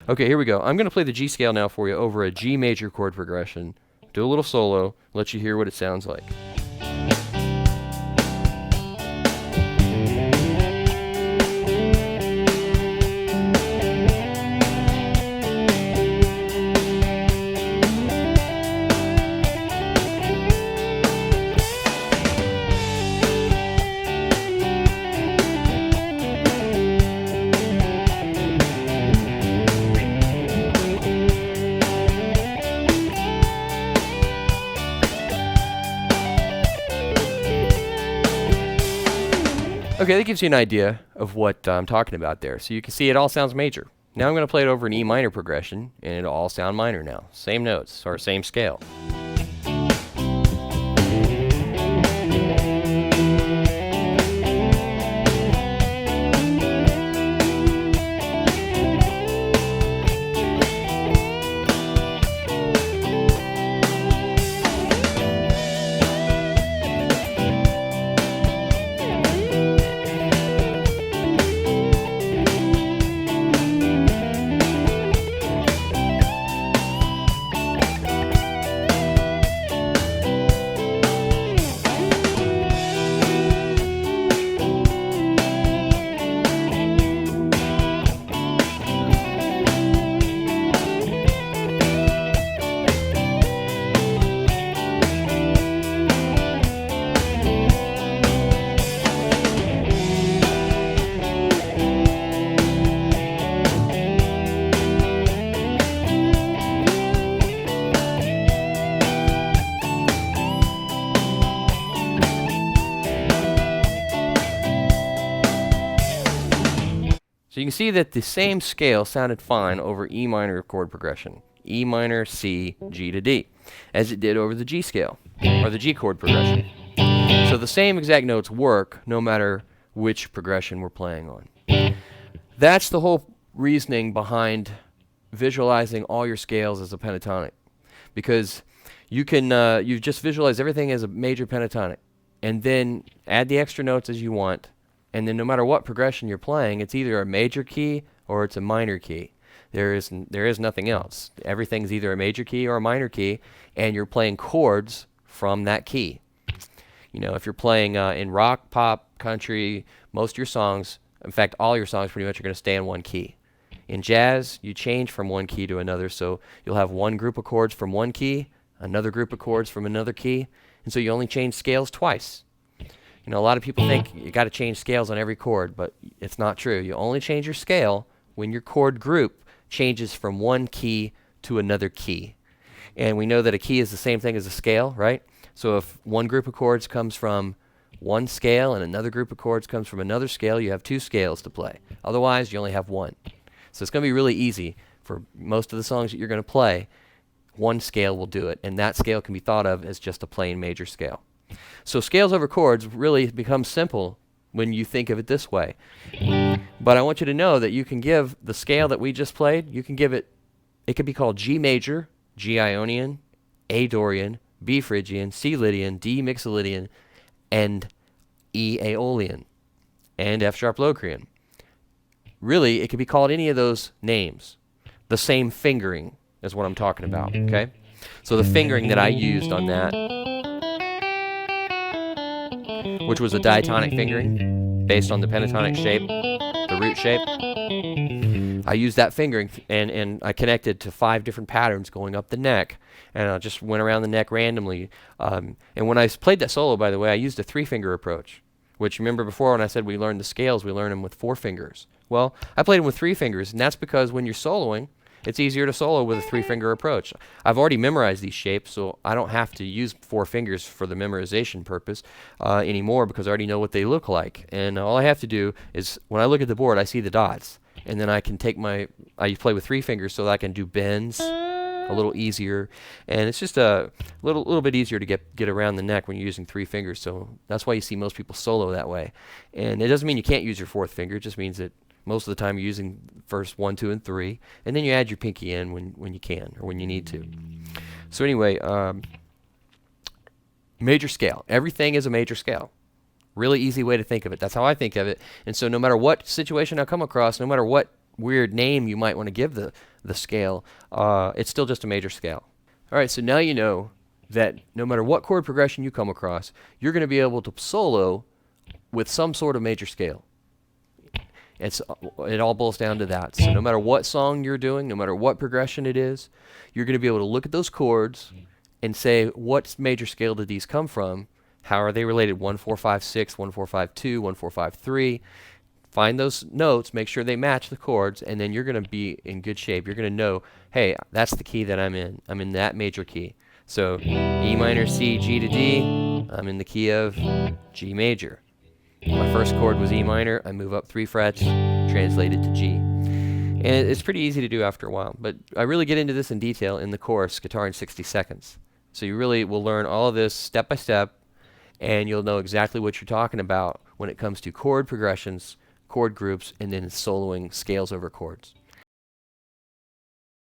Okay, here we go. I'm going to play the G scale now for you over a G major chord progression. Do a little solo, let you hear what it sounds like. Okay, that gives you an idea of what I'm talking about there. So you can see it all sounds major. Now I'm going to play it over an E minor progression, and it'll all sound minor now. Same notes, or same scale. So you can see that the same scale sounded fine over E minor chord progression. E minor, C, G to D, as it did over the G scale, or the G chord progression. So the same exact notes work no matter which progression we're playing on. That's the whole reasoning behind visualizing all your scales as a pentatonic. Because you can, you just visualize everything as a major pentatonic, and then add the extra notes as you want. And then no matter what progression you're playing, it's either a major key or it's a minor key. There is nothing else. Everything's either a major key or a minor key, and you're playing chords from that key. You know, if you're playing in rock, pop, country, most of your songs, in fact, all your songs pretty much are going to stay in one key. In jazz, you change from one key to another, so you'll have one group of chords from one key, another group of chords from another key, and so you only change scales twice. You know, a lot of people think you got to change scales on every chord, but it's not true. You only change your scale when your chord group changes from one key to another key. And we know that a key is the same thing as a scale, right? So if one group of chords comes from one scale and another group of chords comes from another scale, you have two scales to play. Otherwise, you only have one. So it's going to be really easy for most of the songs that you're going to play. One scale will do it, and that scale can be thought of as just a plain major scale. So scales over chords really become simple when you think of it this way. But I want you to know that you can give the scale that we just played, you can give it, it could be called G major, G Ionian, A Dorian, B Phrygian, C Lydian, D Mixolydian, and E Aeolian, and F sharp Locrian. Really, it could be called any of those names. The same fingering is what I'm talking about, okay? So the fingering that I used on that, which was a diatonic fingering based on the pentatonic shape, the root shape. I used that fingering and I connected to 5 different patterns going up the neck, and I just went around the neck randomly. And when I played that solo, by the way, I used a 3-finger approach, which remember before when I said we learned the scales, we learned them with 4 fingers. Well, I played them with 3 fingers, and that's because when you're soloing, it's easier to solo with a 3-finger approach. I've already memorized these shapes, so I don't have to use 4 fingers for the memorization purpose anymore because I already know what they look like. And all I have to do is, when I look at the board, I see the dots. And then I can take I play with 3 fingers so that I can do bends a little easier. And it's just a little bit easier to get around the neck when you're using 3 fingers. So that's why you see most people solo that way. And it doesn't mean you can't use your 4th finger. It just means that most of the time you're using first 1, 2, and 3, and then you add your pinky in when you can or when you need to. So anyway, major scale. Everything is a major scale. Really easy way to think of it. That's how I think of it. And so no matter what situation I come across, no matter what weird name you might want to give the scale, it's still just a major scale. All right, so now you know that no matter what chord progression you come across, you're going to be able to solo with some sort of major scale. It all boils down to that. So no matter what song you're doing, no matter what progression it is, you're going to be able to look at those chords and say, what major scale did these come from? How are they related? 1, 4, 5, 6, 1, 4, 5, 2, 1, 4, 5, 3. Find those notes, make sure they match the chords, and then you're going to be in good shape. You're going to know, hey, that's the key that I'm in. I'm in that major key. So E minor, C, G to D, I'm in the key of G major. My first chord was E minor. I move up 3 frets, translate it to G. And it's pretty easy to do after a while, but I really get into this in detail in the course, Guitar in 60 Seconds. So you really will learn all of this step by step, and you'll know exactly what you're talking about when it comes to chord progressions, chord groups, and then soloing scales over chords.